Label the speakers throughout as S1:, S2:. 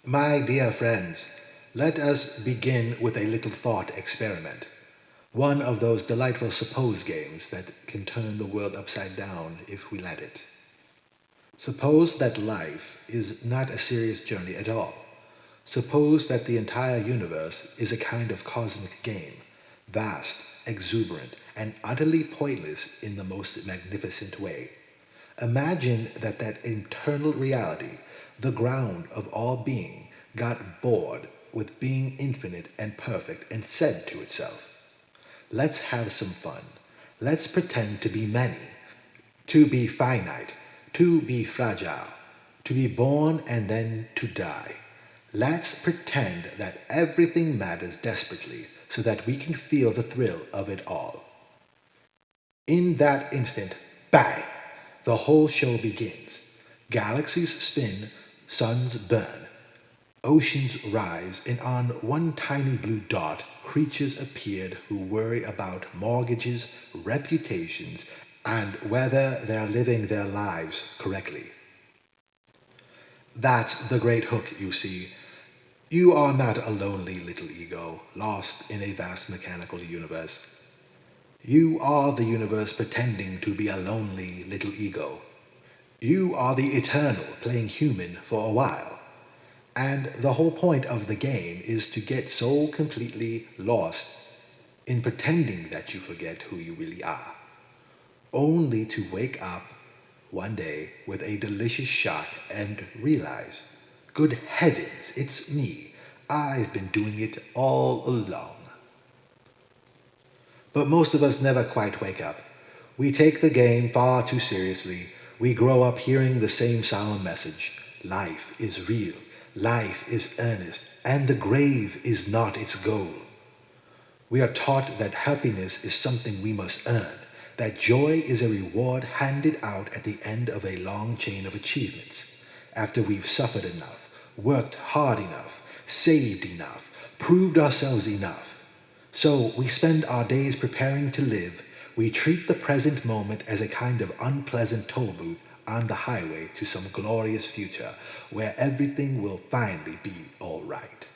S1: My dear friends, let us begin with a little thought experiment. One of those delightful suppose games that can turn the world upside down if we let it. Suppose that life is not a serious journey at all. Suppose that the entire universe is a kind of cosmic game, vast, exuberant, and utterly pointless in the most magnificent way. Imagine that internal reality, the ground of all being, got bored with being infinite and perfect and said to itself, let's have some fun. Let's pretend to be many, to be finite, to be fragile, to be born and then to die. Let's pretend that everything matters desperately so that we can feel the thrill of it all. In that instant, bang! The whole show begins. Galaxies spin, suns burn, oceans rise, and on one tiny blue dot, creatures appeared who worry about mortgages, reputations, and whether they're living their lives correctly. That's the great hook, you see. You are not a lonely little ego, lost in a vast mechanical universe. You are the universe pretending to be a lonely little ego. You are the eternal playing human for a while. And the whole point of the game is to get so completely lost in pretending that you forget who you really are, only to wake up one day with a delicious shock and realize, good heavens, it's me. I've been doing it all along. But most of us never quite wake up. We take the game far too seriously. We grow up hearing the same solemn message. Life is real. Life is earnest. And the grave is not its goal. We are taught that happiness is something we must earn, that joy is a reward handed out at the end of a long chain of achievements, after we've suffered enough, worked hard enough, saved enough, proved ourselves enough. So we spend our days preparing to live. We treat the present moment as a kind of unpleasant toll booth on the highway to some glorious future where everything will finally be all right.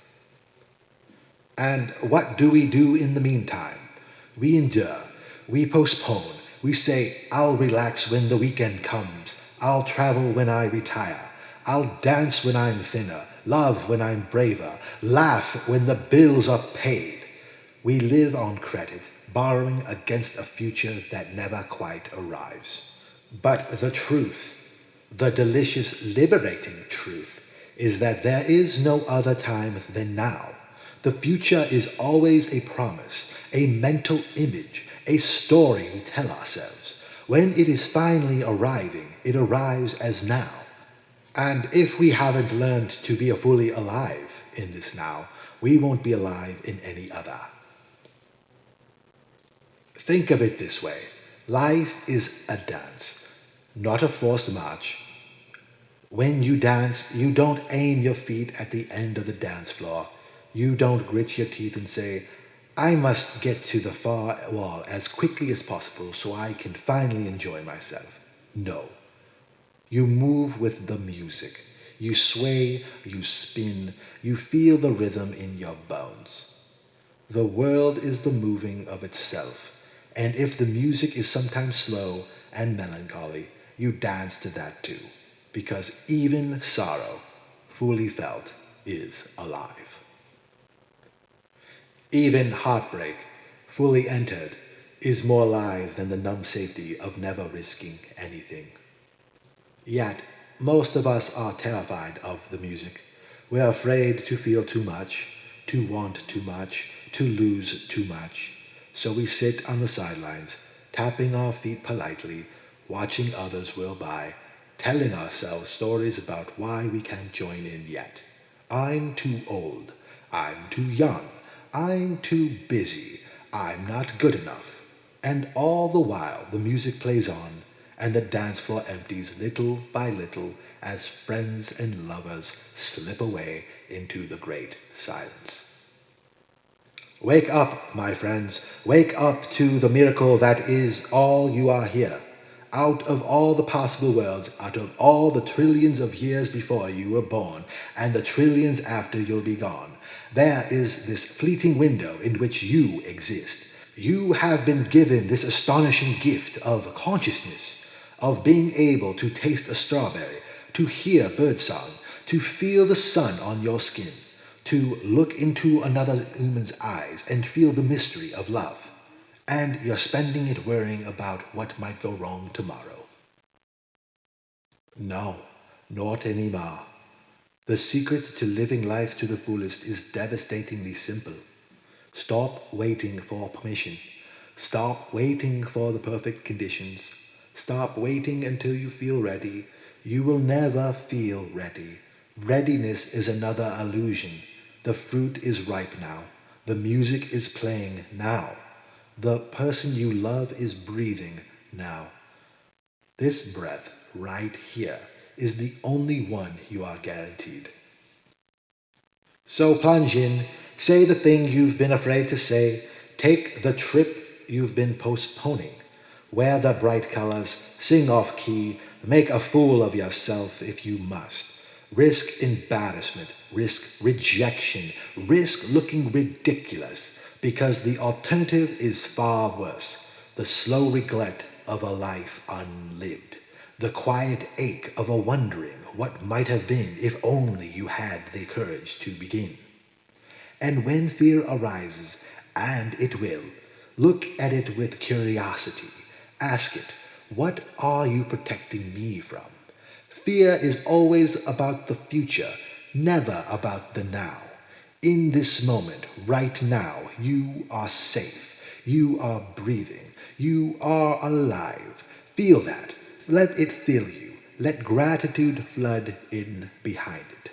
S1: And what do we do in the meantime? We endure, we postpone, we say, I'll relax when the weekend comes, I'll travel when I retire, I'll dance when I'm thinner, love when I'm braver, laugh when the bills are paid. We live on credit, borrowing against a future that never quite arrives. But the truth, the delicious, liberating truth, is that there is no other time than now. The future is always a promise, a mental image, a story we tell ourselves. When it is finally arriving, it arrives as now. And if we haven't learned to be fully alive in this now, we won't be alive in any other. Think of it this way. Life is a dance, not a forced march. When you dance, you don't aim your feet at the end of the dance floor. You don't grit your teeth and say, I must get to the far wall as quickly as possible so I can finally enjoy myself. No. You move with the music. You sway, you spin, you feel the rhythm in your bones. The world is the moving of itself, and if the music is sometimes slow and melancholy, you dance to that too, because even sorrow, fully felt, is alive. Even heartbreak, fully entered, is more alive than the numb safety of never risking anything. Yet, most of us are terrified of the music. We are afraid to feel too much, to want too much, to lose too much. So we sit on the sidelines, tapping our feet politely, watching others whirl by, telling ourselves stories about why we can't join in yet. I'm too old. I'm too young. I'm too busy. I'm not good enough. And all the while the music plays on, and the dance floor empties little by little as friends and lovers slip away into the great silence. Wake up, my friends. Wake up to the miracle that is all you are here. out of all the possible worlds, out of all the trillions of years before you were born, and the trillions after you'll be gone. There is this fleeting window in which you exist. You have been given this astonishing gift of consciousness, of being able to taste a strawberry, to hear birdsong, to feel the sun on your skin, to look into another human's eyes and feel the mystery of love. And you're spending it worrying about what might go wrong tomorrow. No, not anymore. The secret to living life to the fullest is devastatingly simple. Stop waiting for permission. Stop waiting for the perfect conditions. Stop waiting until you feel ready. You will never feel ready. Readiness is another illusion. The fruit is ripe now. The music is playing now. The person you love is breathing now. This breath right here is the only one you are guaranteed. So plunge in, say the thing you've been afraid to say, take the trip you've been postponing. Wear the bright colors, sing off key, make a fool of yourself if you must. Risk embarrassment, risk rejection, risk looking ridiculous, because the alternative is far worse. The slow regret of a life unlived. The quiet ache of a wondering what might have been if only you had the courage to begin. And when fear arises, and it will, look at it with curiosity. Ask it, what are you protecting me from? Fear is always about the future, never about the now. In this moment, right now, you are safe. You are breathing. You are alive. Feel that. Let it fill you. Let gratitude flood in behind it.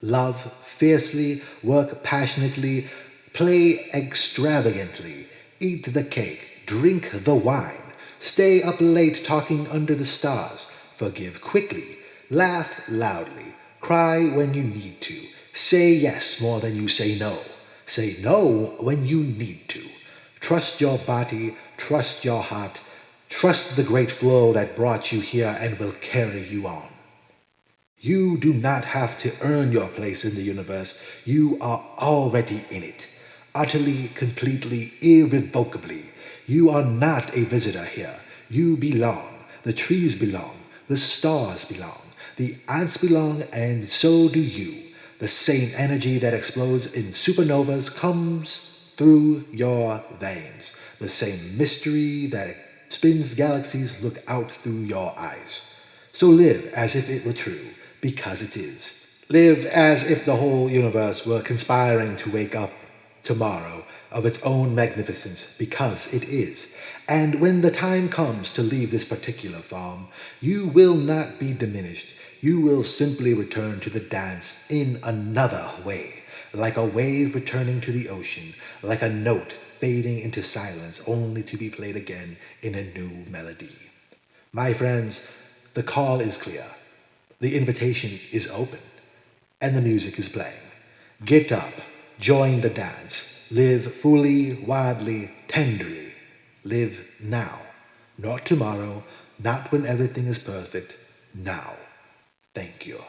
S1: Love fiercely, work passionately, play extravagantly, eat the cake, drink the wine, stay up late talking under the stars, forgive quickly, laugh loudly, cry when you need to, say yes more than you say no, say no when you need to. Trust your body, trust your heart, trust the great flow that brought you here and will carry you on. You do not have to earn your place in the universe. You are already in it. Utterly, completely, irrevocably. You are not a visitor here. You belong. The trees belong. The stars belong. The ants belong, and so do you. The same energy that explodes in supernovas comes through your veins. The same mystery that spins galaxies look out through your eyes. So live as if it were true, because it is. Live as if the whole universe were conspiring to wake up tomorrow of its own magnificence, because it is. And when the time comes to leave this particular form, you will not be diminished. You will simply return to the dance in another way, like a wave returning to the ocean, like a note fading into silence only to be played again in a new melody. My friends, the call is clear. The invitation is open, and the music is playing. Get up, join the dance, live fully, wildly, tenderly. Live now, not tomorrow, not when everything is perfect, now. Thank you.